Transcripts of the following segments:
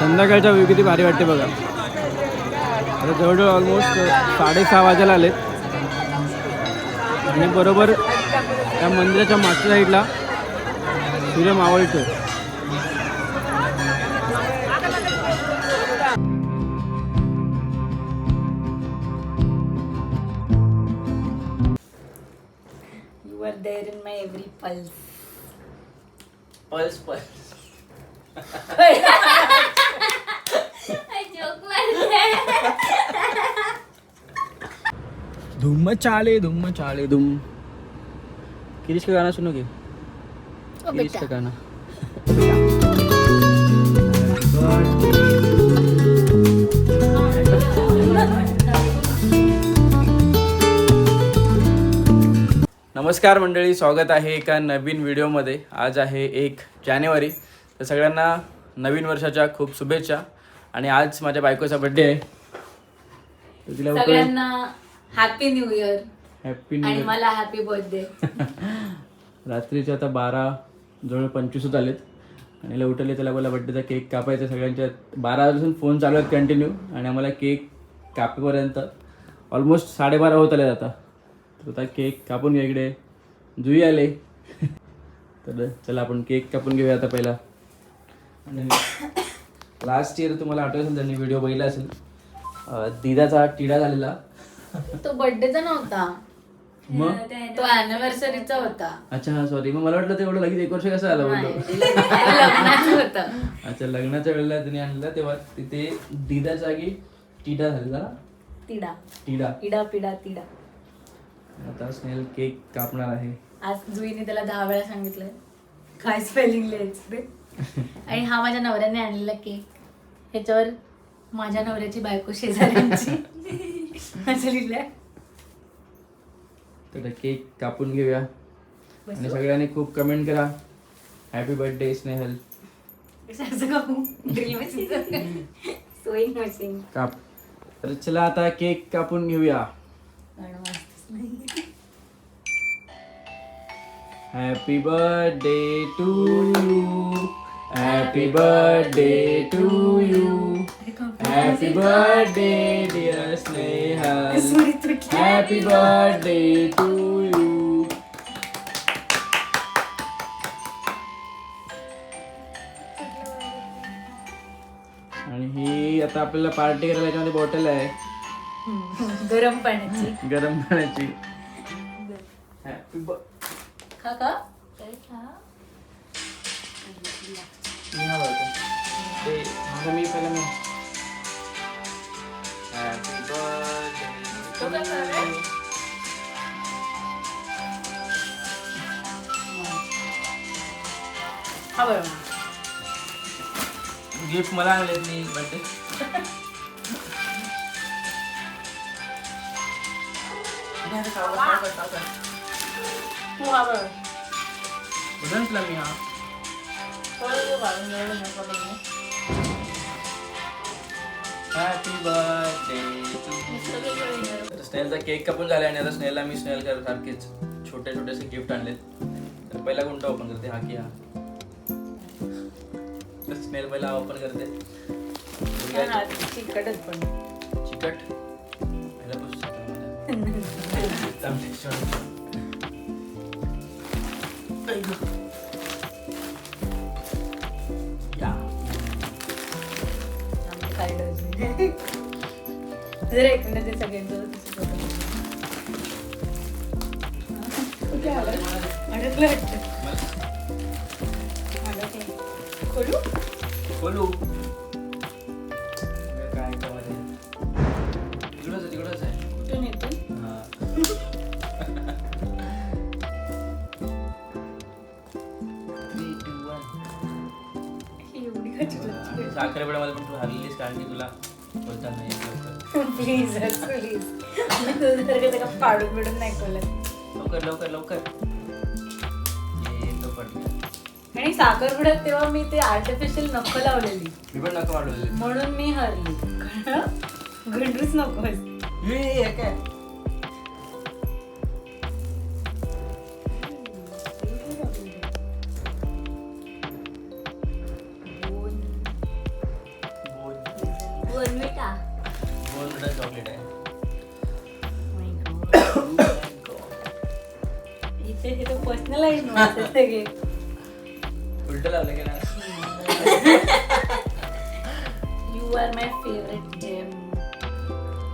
संध्याकाळचा व्ह्यू किती भारी वाटते बघा. आता जवळजवळ ऑलमोस्ट 6:30 वाजायला आलेत आणि बरोबर त्या मंदिराच्या मागच्या साईडला सूर्य मावळतो. You were there in my every pulse. Pulse धूम चाले धूम. किरीश का गाना सुनोगे? किरीश का गाना. नमस्कार मंडळी, स्वागत आहे एका नवीन व्हिडिओमध्ये. आज आहे 1 जानेवारी. तर सगळ्यांना नवीन वर्षाच्या खूप शुभेच्छा. आणि आज माझ्या बायकोचा बर्थडे आहे. तर तिला सगळ्यांना happy new year. Happy new आणि इयर. मला हॅपी बर्थडे. रात्रीचे आता 12 जवळ 25 आलेत आणि तिला उठवले. त्याला बोला बर्थडेचा केक कापायचा. सगळ्यांच्या 12 वाजून फोन चालू आहेत कंटिन्यू आणि आम्हाला केक कापेपर्यंत ऑलमोस्ट 12:30 होत आले. आता तर आता केक कापून घ्या. इकडे जुई आले. तर चला आपण केक कापून घेऊया आता पहिला. आणि लास्ट इयर तुम्हाला आठवत असेल, त्यांनी व्हिडिओ बघितला असेल, दिदाचा टिडा झालेला. तो बर्थडेचा नव्हता, मग तो अॅनिव्हर्सरीचा होता. अच्छा सॉरी. मग मला वाटलं तेवढं लगेच 1 वर्ष कसं आलं बोललो. लग्नाचं होतं. अच्छा, लग्नाच्या वेळेला त्यांनी आणलं तेव्हा तिथे दिदा जागी टिडा झालेला ना. तिडा टिडा. इडा पिडा तिडा. आता स्नेल केक कापणार आहे. आज जुईने त्याला 10 वेळा सांगितलंय काय स्पेलिंग लिहायचं ते. आणि हा माझ्या नवऱ्याने आणलेला केक. ह्याच्यावर माझ्या नवऱ्याची बायको शेजाऱ्यांची असं लिहिलंय. तर केक कापून घेऊया. आणि सगळ्यांनी खूप कमेंट करा happy birthday Snehal. Sewing machine काप. तर चला आता केक कापून घेऊया. Happy birthday to you. Happy birthday to you. Happy birthday dear Snehal. Happy birthday to you. आणि ही आता आपल्याला पार्टी करायला याच्यामध्ये बॉटल आहे गरम पाण्याची. गरम पाण्याची. हॅपी खा का मी पहिला मी हॅपी बर्थडे. हा बरोबर. गिफ्ट मला आणले मी बर्थडे. मी हा हॅपी बर्थडे. स्नेलचा केक कापून झाला आणि आता स्नेलला मी स्नेल सारखेच छोटे छोटेसे गिफ्ट आणलेत. तर पहिला कोणता ओपन करते? हा की हा. तर स्नेल पहिला ओपन करते. चिकटच पण चिकट पहिला जर एक मिनिट सगळ्यांचं खोलू खोलू काय तिकडच आहे. कुठून येतो? साखरेपड्यामध्ये पण तू हरलीस कारण की तुला बोलता नाही. प्लीज प्लीज तुझं पाडून बिडून नाही खोलत. लवकर लवकर लवकर. आणि साखरपुड्यात तेव्हा मी ते आर्टिफिशियल नख लावलेली. मी पण नको वाढवले म्हणून मी हरली. गंडूच नकोस. काय 2 मीटर चॉकलेट आहे. इथे हे तर पर्सनलाइज नव्हतं सगळे. उलट लावलं की नाही. You are my favorite gem.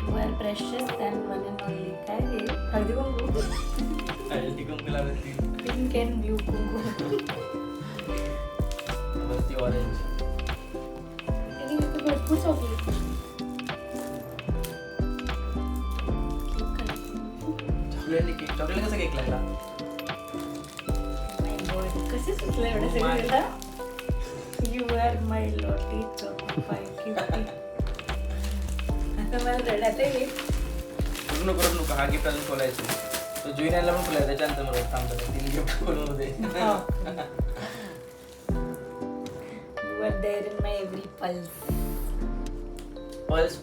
You are precious and one and only. काय हे? हळदी कुंकू. हळदी कुंकू लावली. Pink and blue कुंकू. वरती ऑरेंज. आणि इथे भरपूर चॉकलेट. चॉकलेट कसा केक लागला? My God. कसे सुचलं एवढं सगळं तुला? You are my lottie chocolate cutie. आता मला रडायला येईल. करू नको हा गिफ्ट अजून खोलायचं. तो जुईन यायला पण खोलायचं त्याच्यानंतर मला थांबतो. 3 गिफ्ट खोलून होते. You are there in my every pulse. Pulse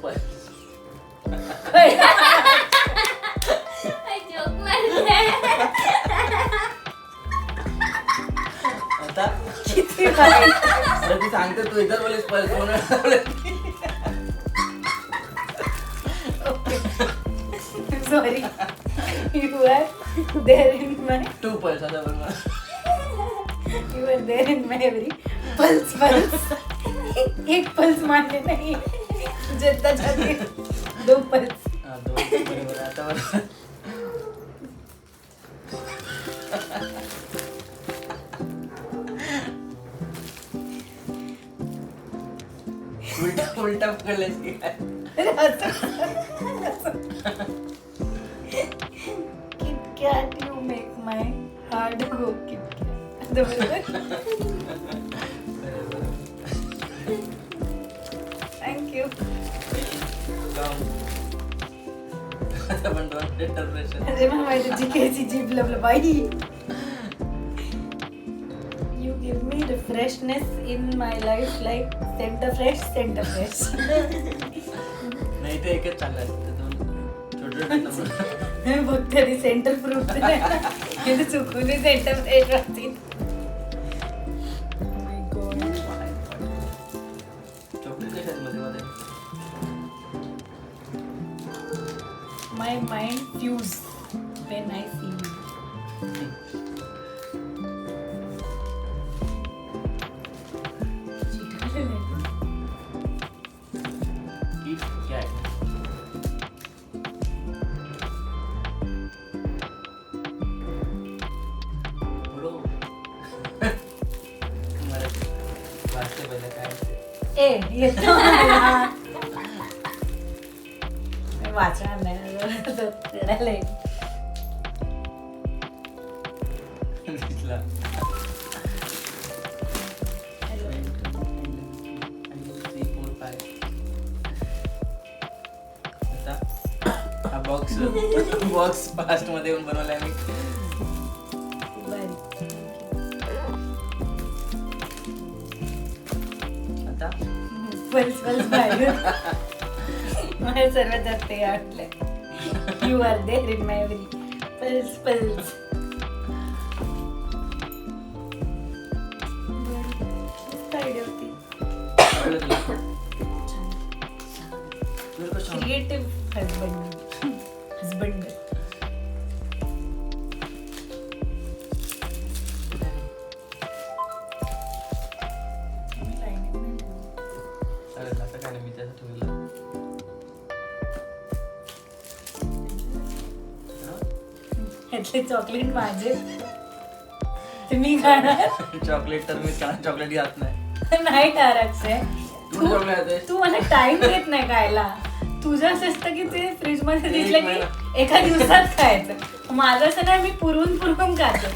आता किती भारी. अरे ती सांगते तू एकदा बोलीस pulse Sorry. You are there in my. 2 pulse आता बघ मला. You are there in my every pulse. एक पल्स मानले नाही. जनता चाहती 2 पल्स. हा 2 बरोबर आता बरोबर. उलटा पकडलेस की काय? KitKat, you make my heart go KitKat. Thank you. आता पण 2 लिटर प्रेशर. अरे मला माहिती जिकेची जीभ लबलबाई. You give me the freshness in my life like center fresh. नाही ते एकच चांगलं असतं. 2 छोटे मी बघते ती सेंटर फ्रूट हे चुकून सेंटर फ्रेश राहतील. चॉकलेट कशात मध्ये My mind fuse when I see you. क्या है? बोलो. मराठी वाचते पहिलं काय? येतो मला. मी वाचणार नाही रडायला येईल. दिसला. आता हा बॉक्स फास्ट मध्ये येऊन बनवलाय मी. आता पल्स बाहेर मला सर्वात जास्त हे आवडलं. You are there in my every pulse. Idea होती. आवडलं तुला? तुला कसं आवडलं? Creative husband. चालेल आता काय नाही मी त्याचं ठेवलं. ह्यातले चॉकलेट माझे ते मी खाणार चॉकलेट तर मी चॉकलेट घात नाही. नाही खाणार अक्षय. तू चॉकलेट खातेस? तू मला टाइम देत नाही खायला. तुझं असं असतं की ते फ्रीज मध्ये दिसलं की एका दिवसात खायचं. माझं असं नाही, मी पुरवून खातो.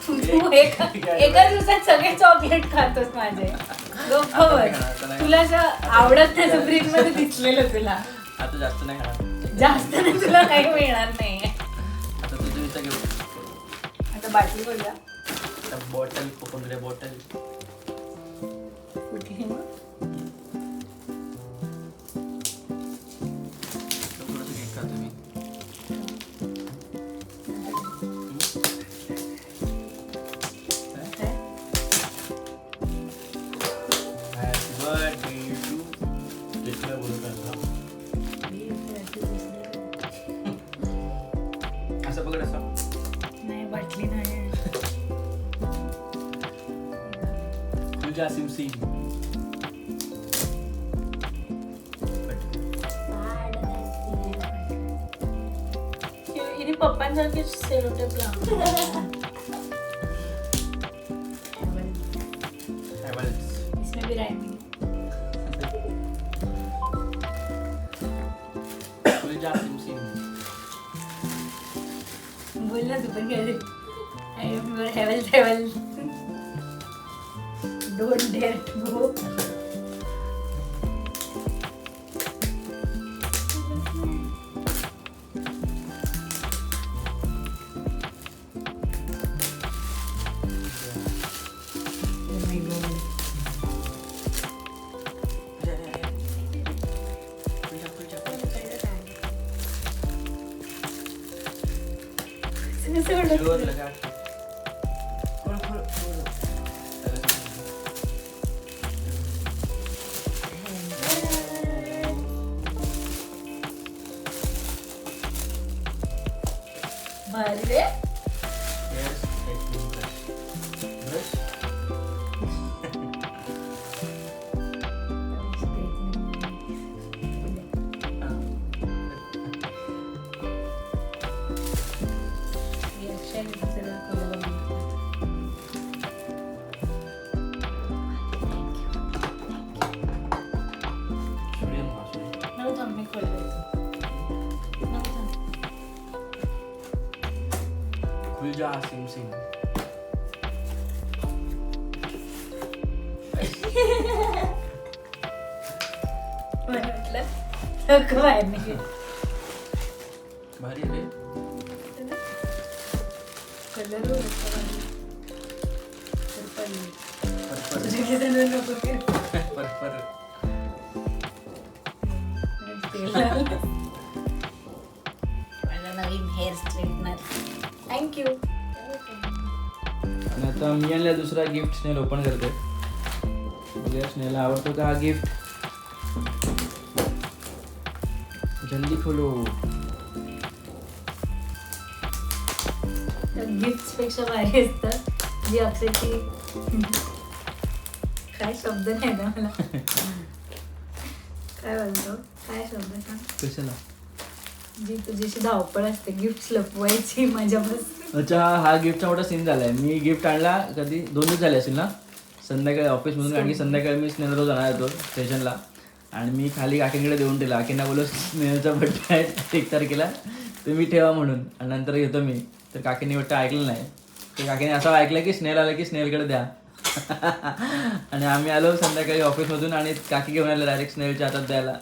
तू एका दिवसात सगळे चॉकलेट खातोस माझे. तुला असं आवडत नाही फ्रीज मध्ये दिसलेलं. तुला आता जास्त नाही खाणार. जास्त नाही, तुला काही मिळणार नाही. आता तुझं इथं घेऊ. आता बाटली बोलूया. आता बॉटल ओपन करूया. बॉटल कुठे मग थोडंसं केक खातो मी. काय? Happy birthday to. बोलत आहे. खुलजा सिमसिम. हिने पप्पांसारखे सेलोटेप लावून. इसमें भी राइमिंग. खुलजा सिमसिम. बोल ना तू पण काय हेवल डोंट डेअर टू गो. जोर लगा. खोल खोल खोल. भारी रे. Yes, technique brush. Brush. Shrimp mashroom. नको थांब मी खोलते. नको थांब. खुलजा सिमसिम. मला वाटलं नको बाहेर निघेल. भारी रे. Colour purple. नको फिर. पर्पल. माझा नवीन हेअर स्ट्रेटनर. थँक्यू. आणि आता मी आणला दुसरा गिफ्ट स्नेल ओपन करते. बघूया स्नेलला आवडतो का हा गिफ्ट. जल्दी खोलो. गिफ्ट पेक्षा भारी असतं जी अक्षरची काय शब्द नाही ना मला. काय बोलतो काय शब्द सांग. कशाला. जी तुझीशी धावपळ असते गिफ्ट लपवायची माझ्यापासून. अच्छा हा गिफ्टचा मोठा सीन झालाय. मी गिफ्ट आणला कधी 2 दिवस झाले असेल ना संध्याकाळी ऑफिसमधून. कारण की संध्याकाळी मी स्नेहल रोज जाणार होतो स्टेशनला. आणि मी खाली काकींकडे देऊन ठेवला. काकींना बोललो स्नेहलचा बड्डे आहे 1 तारखेला तुम्ही ठेवा म्हणून आणि नंतर घेतो मी. तर काकींनी वाटतं ऐकलं नाही. तर काकीने असं ऐकलं की स्नेहल आलं की स्नेहलकडे द्या. आणि आम्ही आलो संध्याकाळी ऑफिसमधून आणि काकी घेऊन आले डायरेक्ट स्नेहलच्या हातात द्यायला.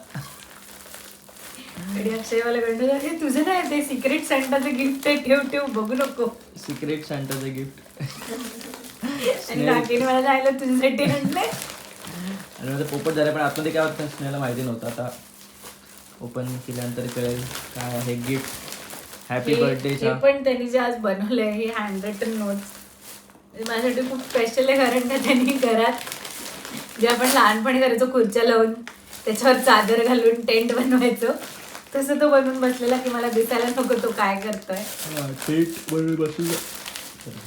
आणि अक्षय मला म्हणतो हे तुझं नाही ते सिक्रेट सांटाचं गिफ्ट आहे ठेव ठेव बघू नको. सिक्रेट सांटाचं गिफ्ट. आणि काकीने मला जायला तुझ्यासाठी आणलंय. आणि माझं पोपट झालं पण आतमध्ये काय होतं स्नेहलला माहिती नव्हतं. आता ओपन केल्यानंतर कळेल काय आहे गिफ्ट. हॅपी बर्थडेचा. हे पण त्यांनी जे आज बनवलंय हे हँड रिटन नोट्स माझ्यासाठी खूप स्पेशल आहे. कारण का त्यांनी घरात जे आपण लहानपणी करायचो खुर्च्या लावून त्याच्यावर चादर घालून टेंट बनवायचो तसं तो बनवून बसलेला की मला दिसायला नको तो काय करतोय. टेंट बनवून बसलो.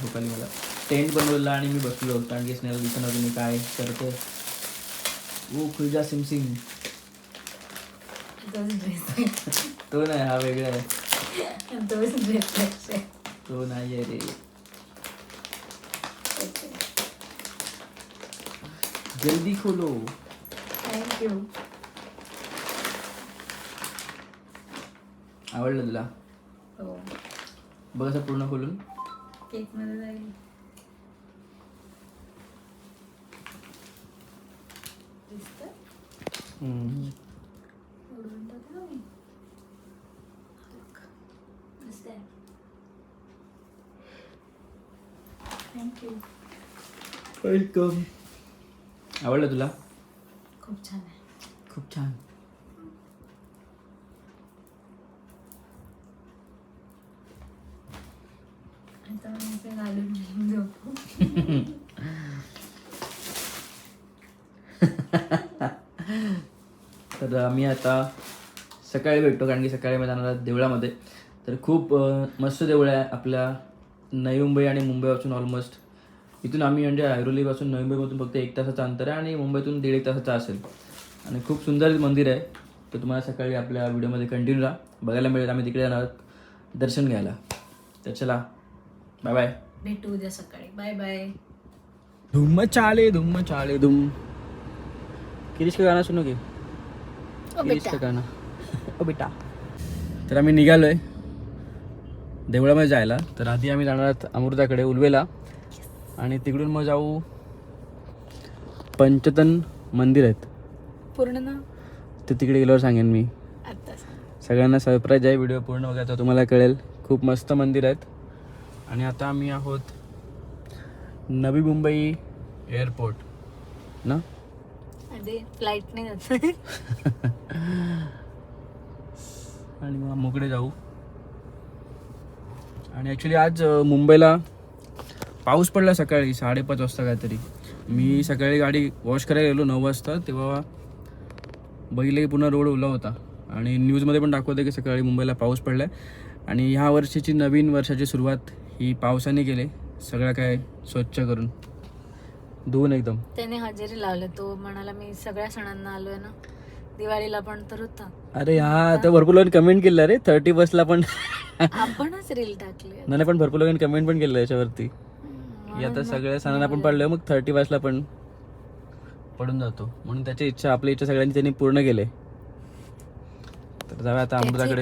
झोपाली मला. टेंट बनवला आणि मी बसलो. कारण की स्नेहल दिसत नव्हती मी काय करतोय. ओ खुलजा सिमसिम. तोच ड्रेस तो नाही हा वेगळा आहे. तोच ड्रेस तो नाही आहे रे. जल्दी खोलो. थँक्यू. आवडलं तुला. हो बघ असं पूर्ण खोलून. केक मध्ये जाईल. दिसतं? उडवून टाकू ना मी. दिसतंय. थँक्यू. वेलकम. आवडलं तुला. खूप छान आहे. खूप छान. आता मी इथे घालून घेऊन झोपू. तर आम्ही आता सकाळी भेटतो कारण की सकाळी मी जाणार आहे देवळामध्ये. तर खूप मस्त देऊळ आहे आपल्या नवी मुंबई आणि मुंबईपासून ऑलमोस्ट इथून आम्ही म्हणजे ऐरोलीपासून नवी मुंबईमधून फक्त 1 तासाचं अंतर आहे आणि मुंबईतून 1.5 तासाचं असेल. आणि खूप सुंदर मंदिर आहे. तर तुम्हाला सकाळी आपल्या व्हिडिओमध्ये कंटिन्यू राहा, बघायला मिळेल. आम्ही तिकडे जाणार आहोत दर्शन घ्यायला. तर चला, बाय बाय. भेटू उद्या सकाळी. Bye bye. धूम चाले धूम. किरीश का गाणं सुनो की. किरीश का गाणं. ओ बेटा. तर आम्ही निघालोय देवळामध्ये जायला. तर आधी आम्ही जाणार आहोत अमृताकडे उलवेला आणि तिकडून मग जाऊ पंचतन मंदिर आहेत पूर्ण ना ते तिकडे गेल्यावर सांगेन मी. आता सगळ्यांना सरप्राईज आहे, व्हिडिओ पूर्ण बघायचा तुम्हाला कळेल. खूप मस्त मंदिर आहेत. आणि आता आम्ही आहोत नवी मुंबई एअरपोर्ट ना. आधी फ्लाईटने जातो. आणि मग मोकडे जाऊ. आणि ॲक्च्युली आज मुंबईला पाऊस पडला सकाळी 5:30 वाजता काहीतरी. मी सकाळी गाडी वॉश करायला गेलो 9 वाजता, तेव्हा बघितलं की पुन्हा रोड ओला होता. आणि न्यूजमध्ये पण दाखवतं की सकाळी मुंबईला पाऊस पडला आहे. आणि ह्या वर्षीची नवीन वर्षाची सुरुवात ही पावसाने केली. सगळं काय स्वच्छ करून धुवून एकदम. त्याने हजेरी लावले. तो म्हणाला मी सगळ्या सणांना आलोय ना, दिवाळीला पण तर होता. अरे हा, आता भरपूर लोकांनी कमेंट केलं रे 30 बसला पण. आपणच रील टाकले. नाही पण भरपूर लोकांनी कमेंट पण केलं याच्यावरती की आता सगळ्या सणांना आपण पडलं, मग 30 बसला पण पडून जातो. म्हणून त्याची इच्छा, आपली इच्छा सगळ्यांनी त्यांनी पूर्ण केले. तर जाऊया आता अमृताकडे.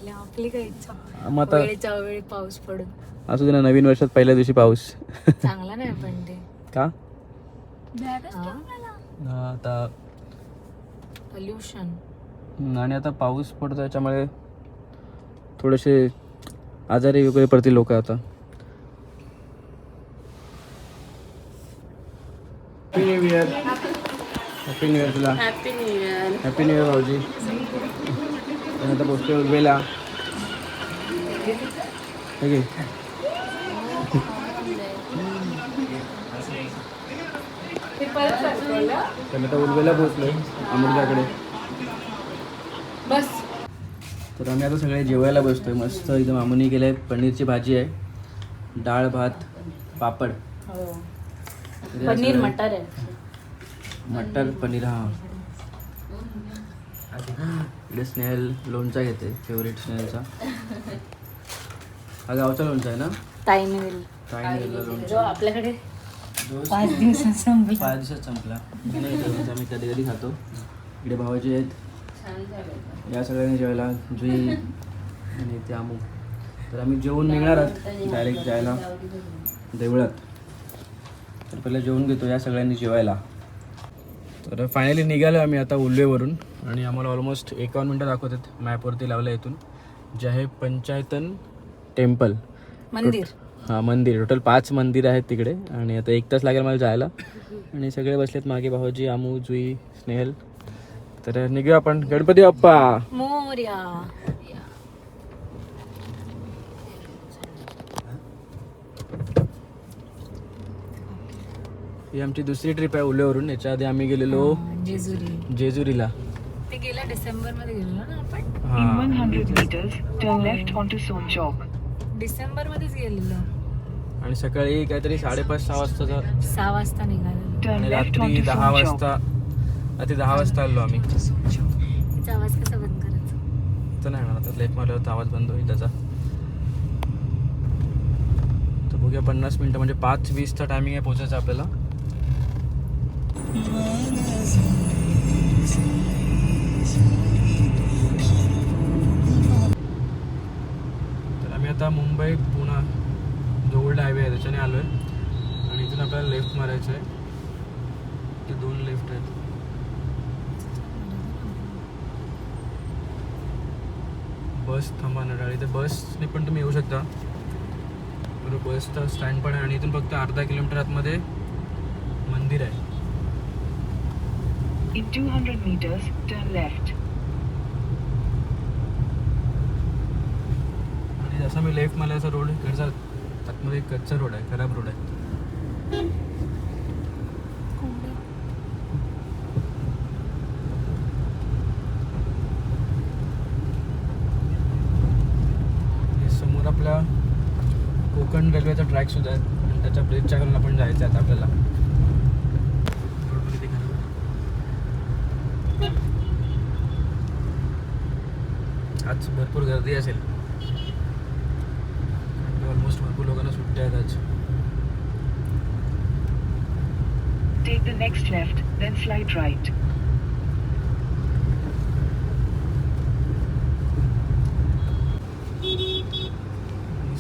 आपली काय इच्छा, मग आता वेळेच्या वेळी पाऊस पडून असू दे ना, नवीन वर्षात पहिल्या दिवशी पाऊस. चांगला नाही पण ते का हा, आता पोल्युशन. आणि आता पाऊस पडतो त्याच्यामुळे थोडेसे आजारी वगैरे पडतील लोक आता. Happy new year. Happy new year तुला. Happy new year. Happy new year भाऊजी. आता पोचतोय उलवेला. तर आता उलवेला पोचलोय अमृताकडे. बस. तर आम्ही आता सगळे जेवायला बसतोय. मस्त एकदम मामुनी केलं आहे. पनीरची भाजी आहे, डाळ भात, पापड. पनीर मटर आहे. मटर पनीर. हा, इकडे स्नेहल लोणचा घेते, फेवरेट स्नेहलचा. हा गावचा लोणचा आहे ना. ताईने दिली. ताईने दिलेला लोणचा. जो आपल्याकडे 5 दिवसात संपला. 5 दिवसात संपला. नाही लोणचा आम्ही कधी कधी खातो. इकडे भावाजी आहेत, या सगळ्यांनी जेवायला. जुई आणि ते आमू. तर आम्ही जेवून निघणार आहोत डायरेक्ट जायला देवळात. तर पहिलं जेवून घेतो या सगळ्यांनी जेवायला. तर फायनली निघालो आम्ही आता उल्वेवरून. आणि आम्हाला ऑलमोस्ट 51 मिनटं दाखवतात मॅपवरती लावलं इथून, जे आहे पंचायतन टेम्पल मंदिर. हां मंदिर. टोटल 5 मंदिर आहेत तिकडे. आणि आता 1 तास लागेल मला जायला. आणि सगळे बसलेत मागे, भाऊजी, आमू, जुई, स्नेहल. तर निघूया आपण. गणपती बाप्पा मोरया. ही आमची दुसरी ट्रिप आहे उल्वेवरून. याच्या आधी आम्ही गेलेलो जेजुरीला. ते गेल्या डिसेंबर मध्ये गेलो ना आपण. In 100 meters, turn left onto Sonchok. December मध्येच गेलेलो. आणि सकाळी काहीतरी 5:30-6 वाजताचा. 6 वाजता निघालेलो. Turn आणि left रात्री onto 10 Sonchok. वाजता. रात्री 10 वाजता आलो आम्ही. तिचा आवाज कसा बंद करायचा? तर नाही म्हणा, आता लेफ्ट मारल्यावर आवाज बंद होईल त्याचा. तर बघूया 50 मिनटं म्हणजे 5:20चा टायमिंग आहे पोचायचं आपल्याला. तर आम्ही आता मुंबई पुणा जो ओल्ड हायवे आहे त्याच्याने आलो आहे. आणि इथून आपल्याला लेफ्ट मारायचं आहे. ते 2 लेफ्ट आहेत. बस थांबा ना डाळी. तर बसने पण तुम्ही येऊ शकता. बरोबर, बसचा स्टँड पण आहे. आणि इथून फक्त अर्धा किलोमीटर आतमध्ये मंदिर आहे. In 200 meters, turn left. आणि जसा मी लेफ्ट मारल्याचा रोड इकडचा आतमध्ये कच्चा रोड आहे, खराब रोड आहे. समोर आपला कोकण रेल्वेचा ट्रॅक सुद्धा आहे. त्याच्या ब्रिजच्या खालून आपण जायचं आहे आता आपल्याला. आज भरपूर गर्दी असेल, ऑलमोस्ट भरपूर लोकांना सुट्ट्या आहेत आज. Take the next left, then slide right.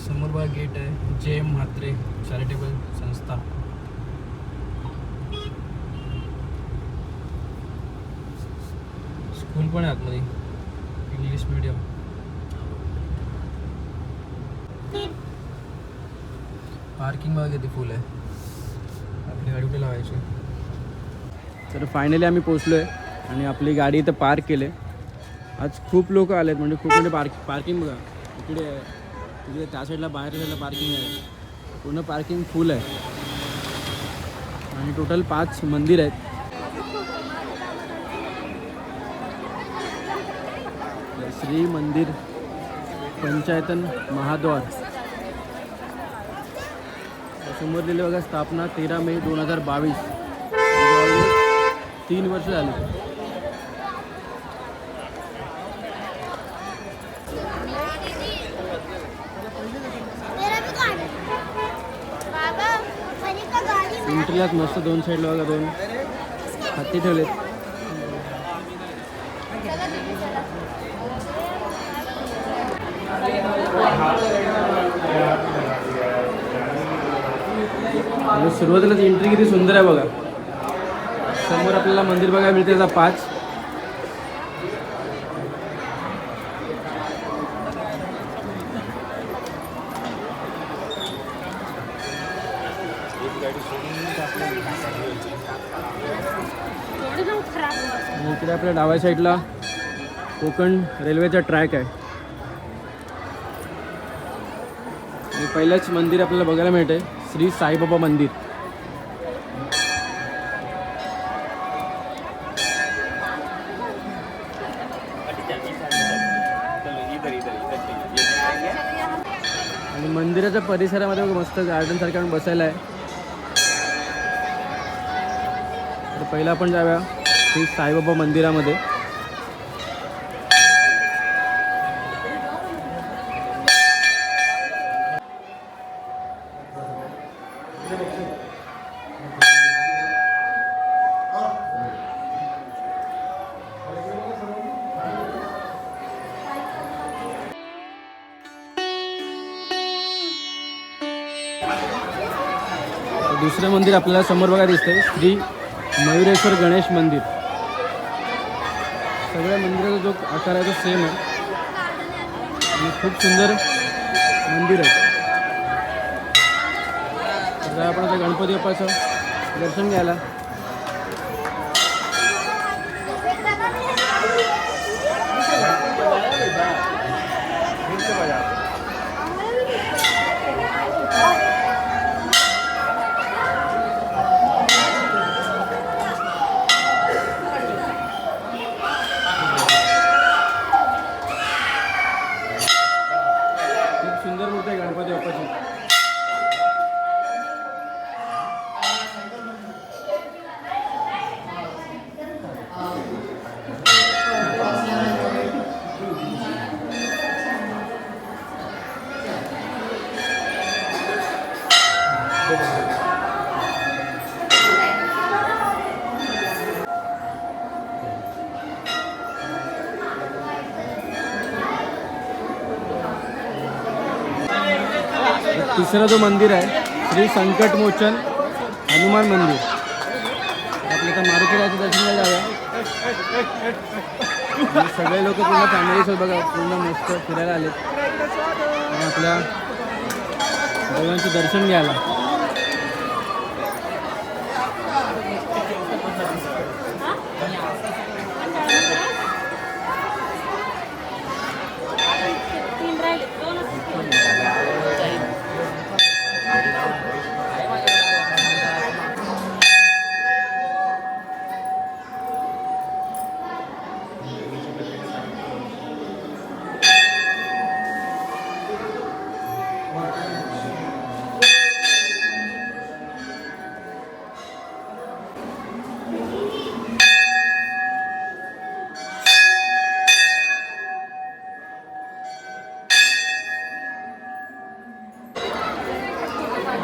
समोर बघा गेट आहे, जे म्हात्रे चॅरिटेबल संस्था. स्कूल पण आहे आतमध्ये, इंग्लिश मीडियम. पार्किंग बघा किती फुल आहे, आपली गाडी कुठे लावायची. तर फायनली आम्ही पोचलो आहे आणि आपली गाडी इथं पार्क केली. आज खूप लोक आलेत, म्हणजे खूप म्हणजे पार्किंग बघा इकडे आहे, तिकडे त्या साईडला बाहेर साईडला पार्किंग आहे, पूर्ण पार्किंग फुल आहे. आणि टोटल 5 मंदिर आहेत. श्री मंदिर पंचायतन महाद्वार समोर दिले बघा, स्थापना 13 मे 2022. 3 वर्ष झाली. इंटरलाच मस्त 2 साईडला बघा 2 हत्ती ठेवलेत. आणि सुरुवातीलाच एंट्री किती सुंदर आहे बघा. समोर आपल्याला मंदिर बघायला मिळते आता 5. आणि इकडे आपल्या डाव्या साईडला कोकण रेल्वेचा ट्रॅक आहे. आणि पहिलंच मंदिर आपल्याला बघायला मिळते, श्री साईबाबा मंदिर. आणि मंदिराच्या परिसरामध्ये मस्त गार्डन सारखं बसायला आहे. तर पहिला आपण जाऊया श्री साईबाबा मंदिरामध्ये. दुसरं मंदिर आपल्याला समोर बघा दिसतंय, श्री मयुरेश्वर गणेश मंदिर. सगळ्या मंदिराचा जो आकार आहे तो सेम आहे आणि खूप सुंदर मंदिर आहे. तर आपण आता गणपती बाप्पाचं दर्शन घ्यायला. सुंदर मूर्ती आहे गणपती बाप्पाची. तिसरं जो मंदिर आहे, श्री संकटमोचन हनुमान मंदिर. आपल्या तर मारुतीरायाचं दर्शन घ्यायला जाऊया. सगळे लोक पूर्ण फॅमिलीसोबत बघा पूर्ण मस्त फिरायला आले आणि आपल्या देवांचं दर्शन घ्यायला.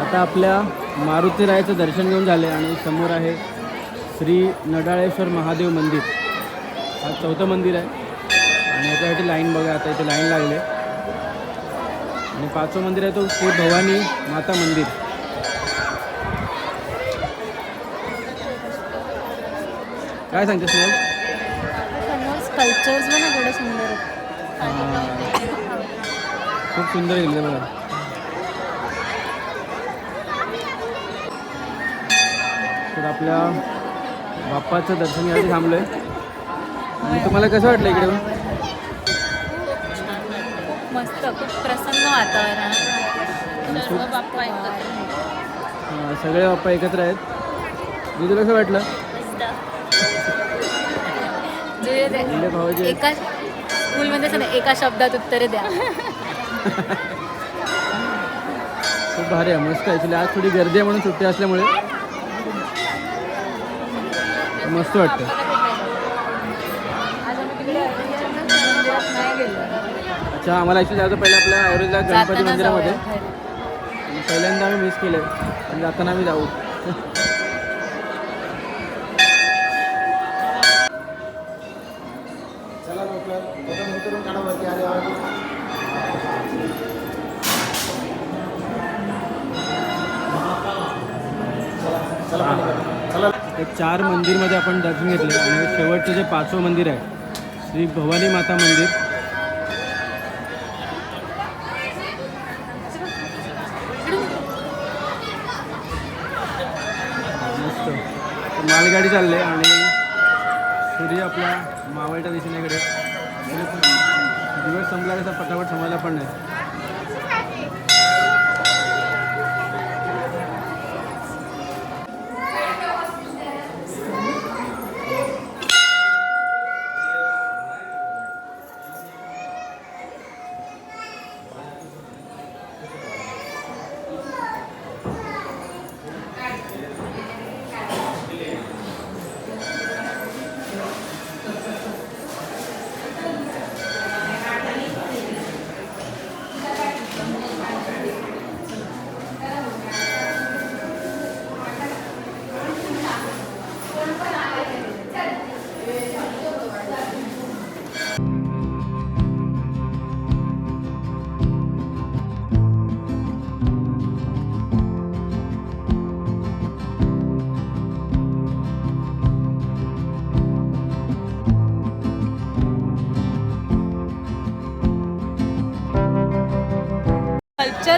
आता आपल्या मारुतीरायाचं दर्शन घेऊन झाले आणि समोर आहे श्री नडाळेश्वर महादेव मंदिर. हा 4थं मंदिर आहे आणि याच्यासाठी लाईन बघा, आता इथे लाईन लागले. आणि 5वं मंदिर आहे तो श्री भवानी माता मंदिर. काय सांगते स्नेहल? स्कल्पचर्स पण थोडे सुंदर आहेत. खूप सुंदर आहे बघा. तर आपल्या बाप्पाचं दर्शन घ्यायला थांबलोय. आणि तुम्हाला कसं वाटलं इकडे? खूप मस्त, खूप प्रसन्न वातावरण. सर्व बाप्पा सगळे बाप्पा एकत्र आहेत. तुला कसं वाटलं? भाऊजी एका स्कूलमध्ये असं एका शब्दात उत्तरे द्या. खूप भारी आहे, मस्त आहे. आज थोडी गर्दी आहे म्हणून सुट्टी असल्यामुळे मस्त वाटतं. अच्छा, आम्हाला ॲक्च्युली जायचं पहिलं आपल्या ॲव्हरेजला गणपती मंदिरामध्ये. पहिल्यांदा आम्ही मिस केलं आणि जाताना आम्ही जाऊ. ते 4 मंदिरमध्ये आपण दर्शन घेतलं आणि शेवटचं जे 5वं मंदिर आहे श्री भवानी माता मंदिर. मस्त मालगाडी चालले आणि सूर्य आपल्या मावळत्या दिशेनेकडे. दिवस संपला कसा पटापट संपायला पण नाही.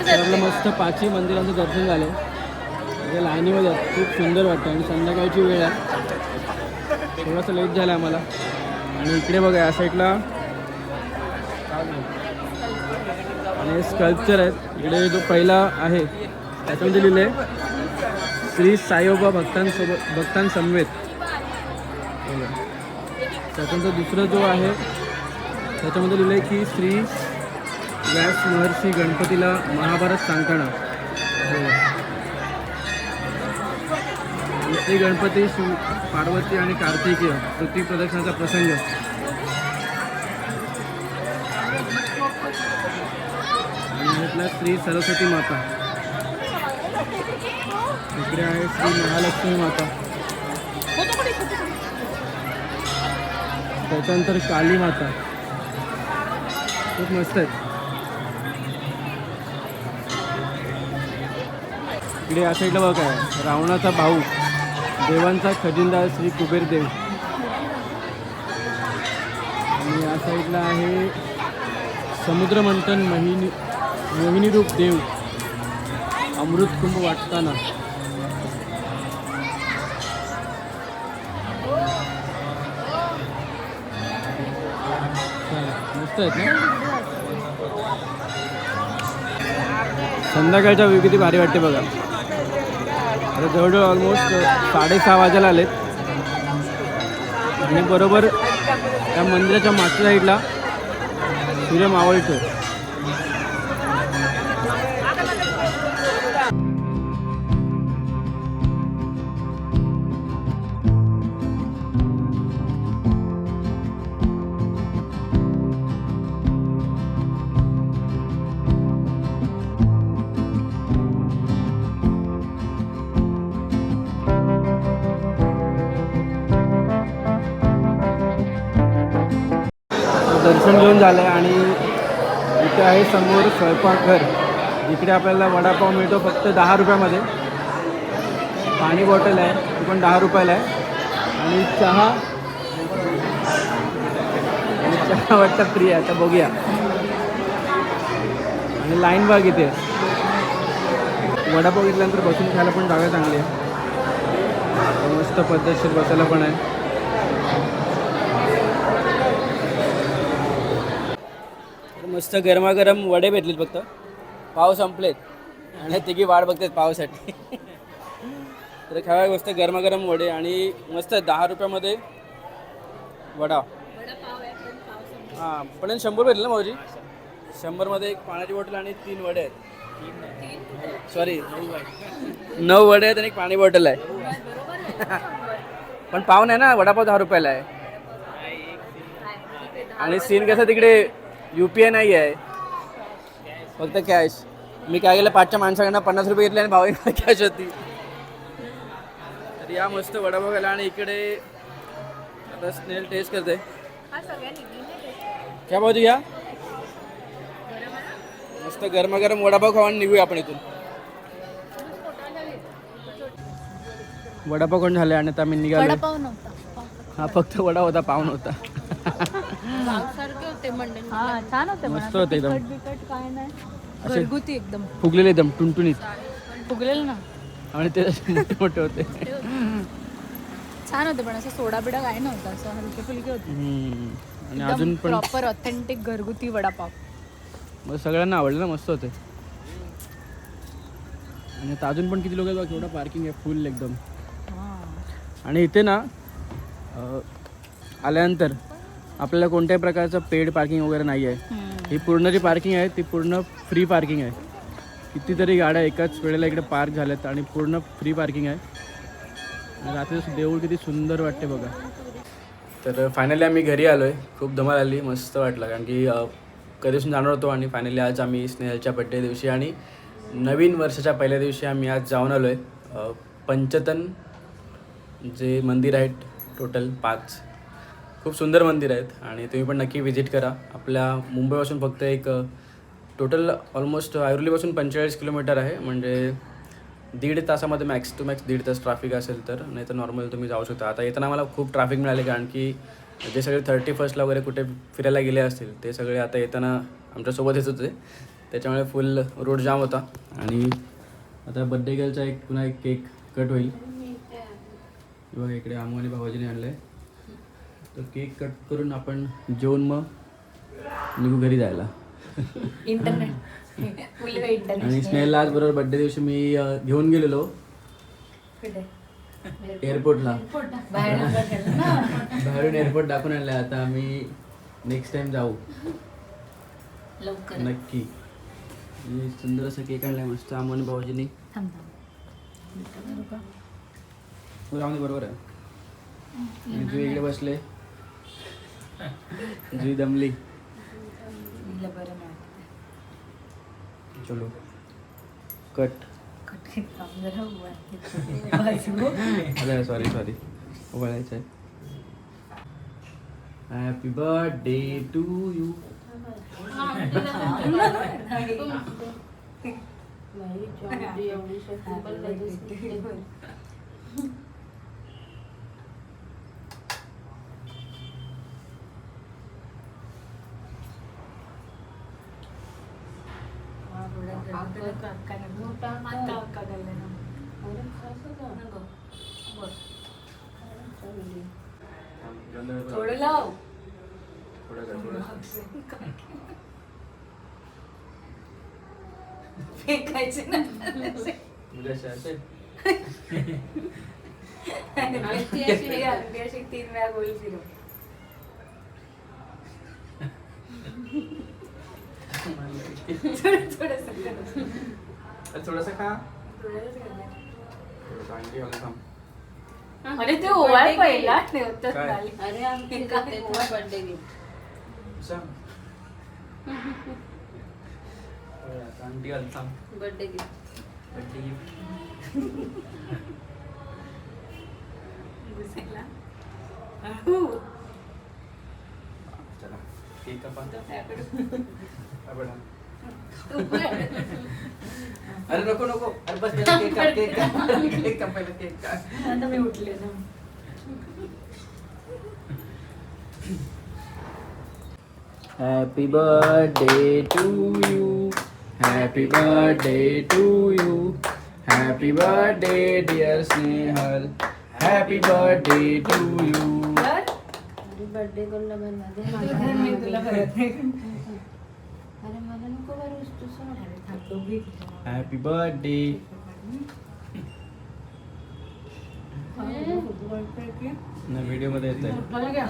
आपलं मस्त 5ही मंदिराचं दर्शन झालं. म्हणजे लाईनीमध्ये खूप सुंदर वाटतं आणि संध्याकाळची वेळ आहे, थोडंसं लेट झालं आम्हाला. आणि इकडे बघा या साईडला आणि स्कल्पचर आहेत. इकडे जो पहिला आहे त्याच्यामध्ये लिहिले श्री साईबाबा भक्तांसमवेत. त्याच्यानंतर दुसरं जो आहे त्याच्यामध्ये लिहिलं आहे की श्री व्यास महर्षी गणपतीला महाभारत सांगताना. श्री गणपती पार्वती आणि कार्तिकीय पृथ्वी प्रदक्षिणाचा प्रसंग. आणि म्हटलं श्री सरस्वती माता. इकडे आहे श्री महालक्ष्मी माता. त्याच्यानंतर काली माता. खूप मस्त आहेत. इकडे या साईडला बघा आहे रावणाचा भाऊ देवांचा खजिनदार श्री कुबेर देव. आणि या साईडला आहे समुद्रमंथन मोहिनी रूप देव अमृत कुंभ वाटताना. मस्त आहेत ना. संध्याकाळच्या व्यू किती भारी वाटते बघा. आता जवळजवळ ऑलमोस्ट 6:30 वाजायला आलेत आणि बरोबर त्या मंदिराच्या मागच्या साईडला सूर्य मावळतो. दर्शन घेऊन झालं आहे आणि इथे आहे समोर स्वयंपाकघर, इकडे आपल्याला वडापाव मिळतो फक्त 10 रुपयामध्ये. पाणी बॉटल आहे ती पण 10 रुपयाला आहे आणि चहा वाटतं फ्री आहे. आता बघूया. आणि लाईन बघ इथे. वडापाव घेतल्यानंतर बसून खायला पण जागा चांगली आहे, मस्त पद्धतशीर बसायला पण आहे. मस्त गरमागरम वडे भेटलेत, फक्त पाव संपलेत आणि तिघी वाट बघतात पावसाठी. तर खावा मस्त गरमागरम वडे आणि मस्त 10 रुपयामध्ये वडा. हां पण 100 भेटलं ना भाऊजी. 100मध्ये एक पाण्याची बॉटल आणि 3 वडे आहेत. सॉरी 9 वडे आहेत आणि एक पाणी बॉटल आहे. पण पाव नाही ना, वडापाव 10 रुपयाला आहे. आणि सीन कसं तिकडे UPI नाही आहे, फक्त कॅश. मी काय केलं 5च्या माणसाकडनं 50 रुपये घेतले आणि भावाने कॅश होती. तर या मस्त वडापाव खायला. आणि इकडे आता स्नेल टेस्ट करते. क्या भाऊजी या मस्त गरमागरम वडापाव खावा आणि निघूया आपण इथून. वडापाव कोण झाले आणि आता आम्ही निघालो. वडापाव नव्हता, हा फक्त वडा होता, पाव नव्हता. हा छान होते, मस्त होते एकदम. बिकट काय नाही, असे घरगुती एकदम फुगलेले एकदम टुनटुनीत फुगलेलं ना. आणि ते मोठे मोठे होते. छान होते पण असं सोडा बिडा काय नव्हतं, असं हलके फुलके होते. आणि अजून पण प्रॉपर ऑथेंटिक घरगुती वडापाव. मग सगळ्यांना आवडलं ना, मस्त होते. आणि आता अजून पण किती लोक आहेत, एवढं पार्किंग आहे फुल एकदम. आणि इथे ना आल्यानंतर आपल्याला कोणत्याही प्रकारचं पेड पार्किंग वगैरे नाही आहे. ही पूर्ण जी पार्किंग आहे ती पूर्ण फ्री पार्किंग आहे. कितीतरी गाड्या एकाच वेळेला इकडे पार्क झाल्यात आणि पूर्ण फ्री पार्किंग आहे. आणि रात्रीचं देऊळ किती सुंदर वाटते बघा. तर फायनली आम्ही घरी आलो आहे. खूप धमाल आली, मस्त वाटलं, कारण की कधीपासून जाणार होतो आणि फायनली आज आम्ही स्नेहलच्या बड्डे दिवशी आणि नवीन वर्षाच्या पहिल्या दिवशी आम्ही आज जाऊन आलो आहे. पंचतन जे मंदिर आहेत टोटल 5 खूप सुंदर मंदिर आहेत आणि तुम्ही पण नक्की व्हिजिट करा. आपल्या मुंबईपासून फक्त एक टोटल ऑलमोस्ट ऐरोलीपासून 45 किलोमीटर आहे, म्हणजे 1.5 तासामध्ये मॅक्स टू मॅक्स 1.5 तास ट्रॅफिक असेल तर, नाही तर नॉर्मल तुम्ही जाऊ शकता. आता येताना मला खूप ट्रॅफिक मिळाले, कारण की जे सगळे 31st वगैरे कुठे फिरायला गेले असतील ते सगळे आता येताना आमच्यासोबत येत होते, त्याच्यामुळे फुल रोड जाम होता. आणि आता बड्डे गर्लचा एक पुन्हा एक केक कट होईल. बघा इकडे आमू आणि भावाजीने आणलं आहे. तर केक कट करून आपण जेवून मग निघू घरी जायला. इंटरनेट आणि स्नेहलला आज बरोबर बड्डे दिवशी मी घेऊन गेलेलो एअरपोर्टला. बाहेरून एअरपोर्ट दाखवून आणलं. आता आम्ही नेक्स्ट टाइम जाऊ लवकर नक्की. सुंदर असं केक आणलाय मस्त आमोनी भाऊजींनी. बरोबर आहे. जुई इकडे बसले, जुई दमली. चलो कट. सॉरी वळायचं आहे. Happy birthday to you. थोडं लाव. फेकायचे ना. अशी 3 वेळा गोल फिरव. थोडंसं खा. अरे ते ओवाळ पहिला ठेवतात. अरे आमची birthday gift. Birthday birthday gift. Gift. घुसायला. चला केक कापा. अरे नको नको, अरे बस पहिला केक काप, केक काप, केक काप, पहिला केक काप. आता मी उठले ना. Happy birthday to you. Happy birthday to you. Happy birthday dear Snehal. Happy birthday to you. तर अरे बर्थडे कोणला बनवा दे मी तुला करत नाही. अरे मला नको बरं तुझं थांब, दोघी. Happy birthday. ना व्हिडिओ मध्ये येत आहे. मला घ्या.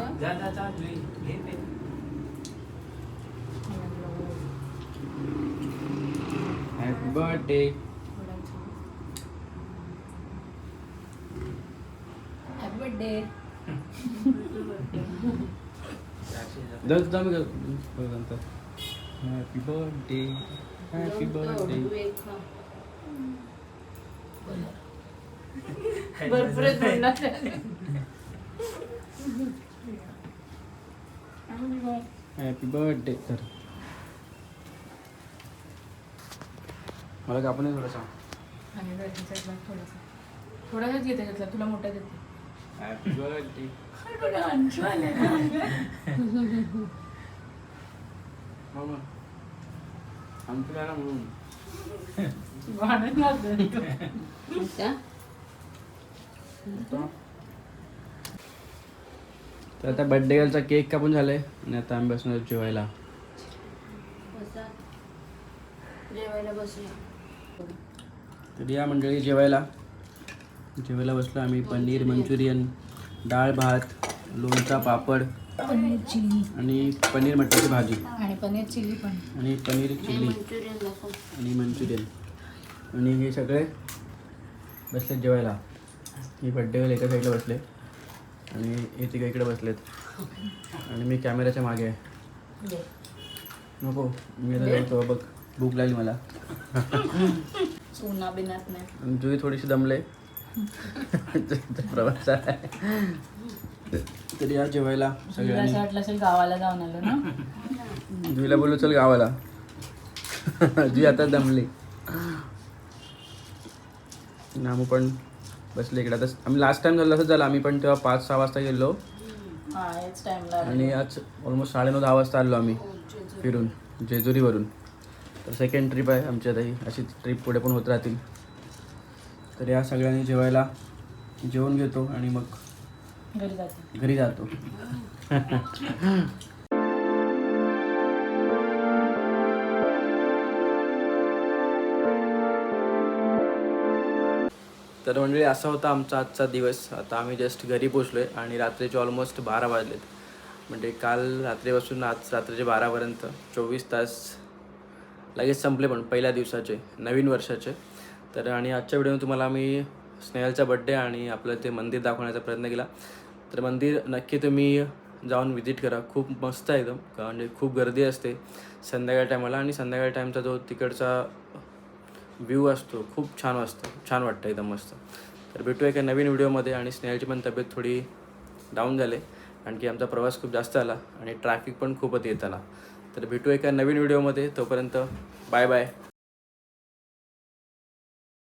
Happy birthday. Happy birthday. जाऊ नंतर. Happy birthday. Happy birthday. भरपूर आहेत म्हणणार. Happy birthday. तर मला कापून आहे थोडासा. आणि थोडासा थोडासाच घेते त्यातला, तुला मोठा देते. Happy birthday. आमचं काय ना म्हणून. तर आता बर्थडे गर्लचा केक कापून झालाय आणि आता आम्ही बसणार आहोत जेवायला. जेवायला बसूया. तर या मंडळी जेवायला बसलो आम्ही. पनीर मंचुरियन, डाळ भात, लोणचा, पापड पनीर चिली आणि पनीर मटरची भाजी आणि पनीर चिली पण. आणि पनीर चिली मंचुरियन दाखव. आणि मंचुरियन. आणि हे सगळे बसलेत जेवायला. ही बड्डे गर्ल एका साईडला बसले आणि हे तिघं इकडे बसलेत आणि मी कॅमेऱ्याच्या मागे आहे. नको, मी आता जातो बघ, भूक लागली मला. सोना बिनात नाही. आणि जुई थोडीशी दमले. प्रवास आहे. तर या जेवायला असं सगळ्यांनी. वाटलं असेल गावाला जाऊन आलो ना. जुईला बोललो चल गावाला. जुई आता दमली. नामू पण बसले इकडे. आता आम्ही लास्ट टाइम झालं असंच झालं. आम्ही पण तेव्हा 5-6 वाजता गेलो हा हेच टाइमला. आणि आज ऑलमोस्ट 9:30-10 वाजता आलो आम्ही फिरून जेजुरीवरून. तर सेकंड ट्रिप आहे आमची आता ही. अशी ट्रिप पुढे पण होत राहतील. तर या सगळ्यांनी जेवायला जेवण घेतो आणि मग घरी जातो. तर म्हणजे असा होता आमचा आजचा दिवस. आता आम्ही जस्ट घरी पोचलो आहे आणि रात्रीचे ऑलमोस्ट 12 वाजलेत. म्हणजे काल रात्रीपासून आज रात्रीचे 12पर्यंत 24 तास लगेच संपले पण पहिल्या दिवसाचे, नवीन वर्षाचे. तर आणि आजच्या व्हिडिओमध्ये तुम्हाला मी स्नेहलचा बड्डे आणि आपलं ते मंदिर दाखवण्याचा प्रयत्न केला. तर मंदिर नक्की तुम्ही जाऊन व्हिजिट करा. खूप मस्त आहे एकदम. म्हणजे खूप गर्दी असते संध्याकाळ टायमाला आणि संध्याकाळ टाईमचा जो तिकडचा व्ह्यू असतो खूप छान असतो. छान वाटतं एकदम मस्त. तर भेटूया एका नवीन व्हिडिओमध्ये. आणि स्नेहलची पण तब्येत थोडी डाऊन झाली आणखी आमचा प्रवास खूप जास्त आला आणि ट्रॅफिक पण खूप होती येताना. तर भेटूया एका नवीन व्हिडिओमध्ये. तोपर्यंत बाय बाय.